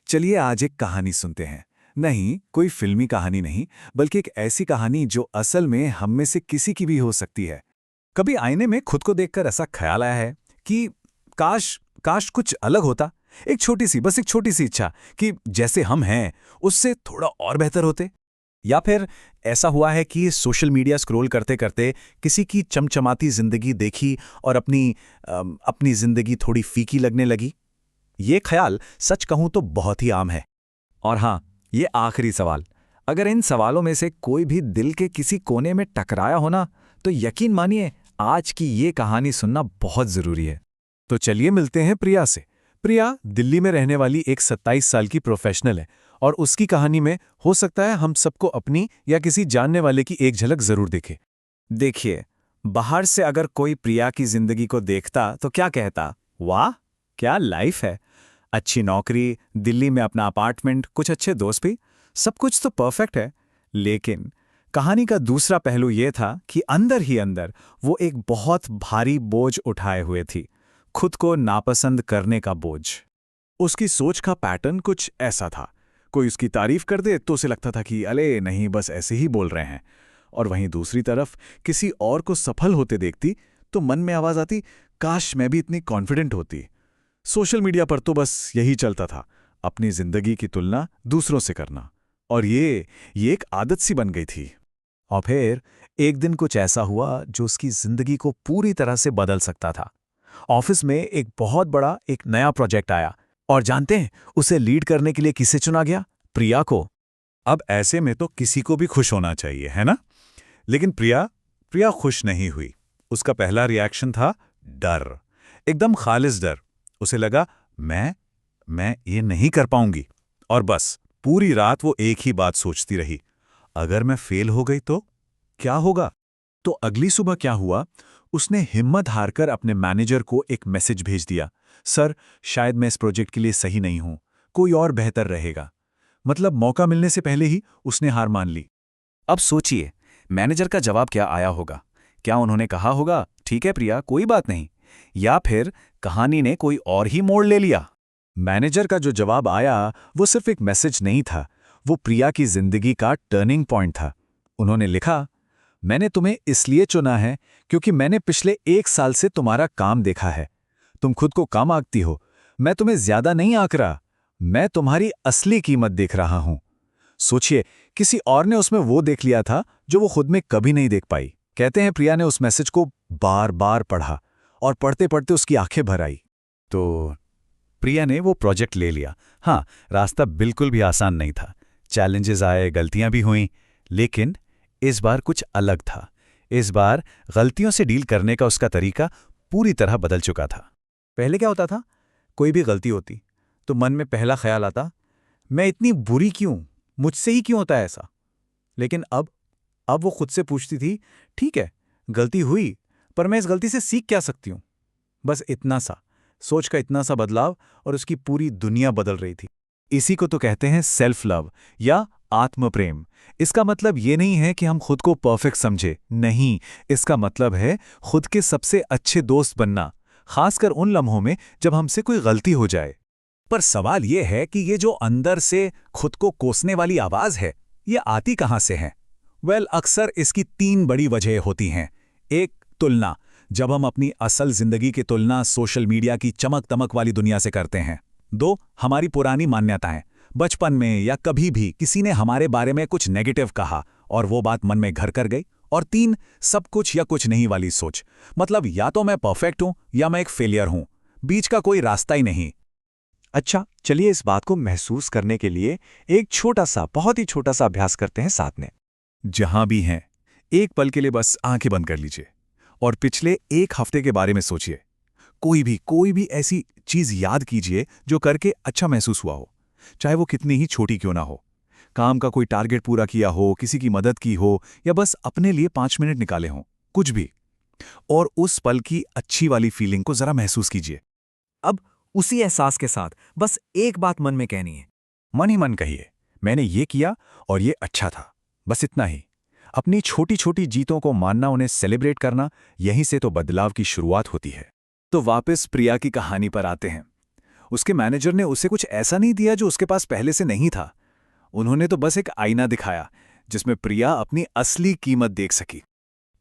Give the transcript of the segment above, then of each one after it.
चलिए आज एक कहानी सुनते हैं। नहीं, कोई फिल्मी कहानी नहीं, बल्कि एक ऐसी कहानी जो असल में हम में से किसी की भी हो सकती है। कभी आईने में खुद को देखकर ऐसा ख्याल आया है कि काश काश कुछ अलग होता। एक छोटी सी, बस एक छोटी सी इच्छा कि जैसे हम हैं उससे थोड़ा और बेहतर होते। या फिर ऐसा हुआ है कि सोशल मीडिया स्क्रॉल करते करते किसी की चमचमाती जिंदगी देखी और अपनी जिंदगी थोड़ी फीकी लगने लगी। ये ख्याल सच कहूं तो बहुत ही आम है। और हाँ, ये आखिरी सवाल, अगर इन सवालों में से कोई भी दिल के किसी कोने में टकराया हो ना, तो यकीन मानिए आज की ये कहानी सुनना बहुत जरूरी है। तो चलिए मिलते हैं प्रिया से। प्रिया दिल्ली में रहने वाली एक 27 साल की प्रोफेशनल है और उसकी कहानी में हो सकता है हम सबको अपनी या किसी जानने वाले की एक झलक जरूर दिखे। देखिए, बाहर से अगर कोई प्रिया की जिंदगी को देखता तो क्या कहता, वाह क्या लाइफ है, अच्छी नौकरी, दिल्ली में अपना अपार्टमेंट, कुछ अच्छे दोस्त भी, सब कुछ तो परफेक्ट है। लेकिन कहानी का दूसरा पहलू यह था कि अंदर ही अंदर वो एक बहुत भारी बोझ उठाए हुए थी, खुद को नापसंद करने का बोझ। उसकी सोच का पैटर्न कुछ ऐसा था, कोई उसकी तारीफ कर दे तो उसे लगता था कि अले नहीं, बस ऐसे ही बोल रहे हैं। और वहीं दूसरी तरफ किसी और को सफल होते देखती तो मन में आवाज आती, काश मैं भी इतनी कॉन्फिडेंट होती। सोशल मीडिया पर तो बस यही चलता था, अपनी जिंदगी की तुलना दूसरों से करना। और ये एक आदत सी बन गई थी। और फिर एक दिन कुछ ऐसा हुआ जो उसकी जिंदगी को पूरी तरह से बदल सकता था। ऑफिस में एक बहुत बड़ा एक नया प्रोजेक्ट आया और जानते हैं उसे लीड करने के लिए किसे चुना गया? प्रिया को। अब ऐसे में तो किसी को भी खुश होना चाहिए, है ना? लेकिन प्रिया खुश नहीं हुई। उसका पहला रिएक्शन था डर, एकदम खालिस डर। उसे लगा मैं ये नहीं कर पाऊंगी। और बस पूरी रात वो एक ही बात सोचती रही, अगर मैं फेल हो गई तो क्या होगा? तो अगली सुबह क्या हुआ, उसने हिम्मत हारकर अपने मैनेजर को एक मैसेज भेज दिया, सर शायद मैं इस प्रोजेक्ट के लिए सही नहीं हूं, कोई और बेहतर रहेगा। मतलब मौका मिलने से पहले ही उसने हार मान ली। अब सोचिए मैनेजर का जवाब क्या आया होगा। क्या उन्होंने कहा होगा ठीक है प्रिया कोई बात नहीं, या फिर कहानी ने कोई और ही मोड़ ले लिया? मैनेजर का जो जवाब आया वो सिर्फ एक मैसेज नहीं था, वो प्रिया की जिंदगी का टर्निंग पॉइंट था। उन्होंने लिखा, मैंने तुम्हें इसलिए चुना है क्योंकि मैंने पिछले 1 साल से तुम्हारा काम देखा है। तुम खुद को कम आंकती हो, मैं तुम्हें ज्यादा नहीं आंक रहा, मैं तुम्हारी असली कीमत देख रहा हूं। सोचिए, किसी और ने उसमें वो देख लिया था जो वो खुद में कभी नहीं देख पाई। कहते हैं प्रिया ने उस मैसेज को बार बार पढ़ा और पढ़ते पढ़ते उसकी आंखें भर आई। तो प्रिया ने वो प्रोजेक्ट ले लिया। हाँ, रास्ता बिल्कुल भी आसान नहीं था, चैलेंजेस आए, गलतियां भी हुईं, लेकिन इस बार कुछ अलग था। इस बार गलतियों से डील करने का उसका तरीका पूरी तरह बदल चुका था। पहले क्या होता था, कोई भी गलती होती तो मन में पहला ख्याल आता, मैं इतनी बुरी क्यों, मुझसे ही क्यों होता है ऐसा? लेकिन अब वो खुद से पूछती थी, ठीक है गलती हुई, पर मैं इस गलती से सीख क्या सकती हूं? बस इतना सा, सोच का इतना सा बदलाव और उसकी पूरी दुनिया बदल रही थी। इसी को तो कहते हैं सेल्फ लव या आत्म प्रेम। इसका मतलब ये नहीं है कि हम खुद को परफेक्ट समझे, नहीं, इसका मतलब है खुद के सबसे अच्छे दोस्त बनना, खासकर उन लम्हों में जब हमसे कोई गलती हो जाए। पर सवाल ये है कि ये जो अंदर से खुद को कोसने वाली आवाज है, ये आती कहां से है? अक्सर इसकी 3 बड़ी वजह होती हैं। एक, तुलना, जब हम अपनी असल जिंदगी की तुलना सोशल मीडिया की चमक दमक वाली दुनिया से करते हैं। 2, हमारी पुरानी मान्यताएं, बचपन में या कभी भी किसी ने हमारे बारे में कुछ नेगेटिव कहा और वो बात मन में घर कर गई। और 3, सब कुछ या कुछ नहीं वाली सोच, मतलब या तो मैं परफेक्ट हूं या मैं एक फेलियर हूं, बीच का कोई रास्ता ही नहीं। अच्छा, चलिए इस बात को महसूस करने के लिए एक छोटा सा, बहुत ही छोटा सा अभ्यास करते हैं साथ में। जहां भी हैं, एक पल के लिए बस आंखें बंद कर लीजिए और पिछले 1 हफ्ते के बारे में सोचिए। कोई भी ऐसी चीज याद कीजिए जो करके अच्छा महसूस हुआ हो, चाहे वो कितनी ही छोटी क्यों ना हो। काम का कोई टारगेट पूरा किया हो, किसी की मदद की हो, या बस अपने लिए 5 मिनट निकाले हों, कुछ भी। और उस पल की अच्छी वाली फीलिंग को जरा महसूस कीजिए। अब उसी एहसास के साथ बस एक बात मन में कहनी है, मन ही मन कहिए, मैंने ये किया और ये अच्छा था, बस इतना ही। अपनी छोटी छोटी जीतों को मानना, उन्हें सेलिब्रेट करना, यहीं से तो बदलाव की शुरुआत होती है। तो वापस प्रिया की कहानी पर आते हैं। उसके मैनेजर ने उसे कुछ ऐसा नहीं दिया जो उसके पास पहले से नहीं था। उन्होंने तो बस एक आईना दिखाया जिसमें प्रिया अपनी असली कीमत देख सकी।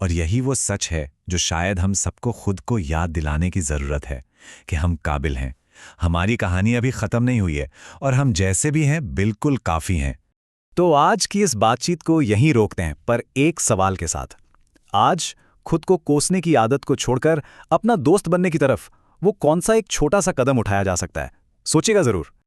और यही वो सच है जो शायद हम सबको खुद को याद दिलाने की जरूरत है कि हम काबिल हैं। हमारी कहानी अभी खत्म नहीं हुई है और हम जैसे भी हैं बिल्कुल काफी हैं। तो आज की इस बातचीत को यहीं रोकते हैं, पर एक सवाल के साथ। आज खुद को कोसने की आदत को छोड़कर अपना दोस्त बनने की तरफ वो कौन सा एक छोटा सा कदम उठाया जा सकता है? सोचिएगा जरूर।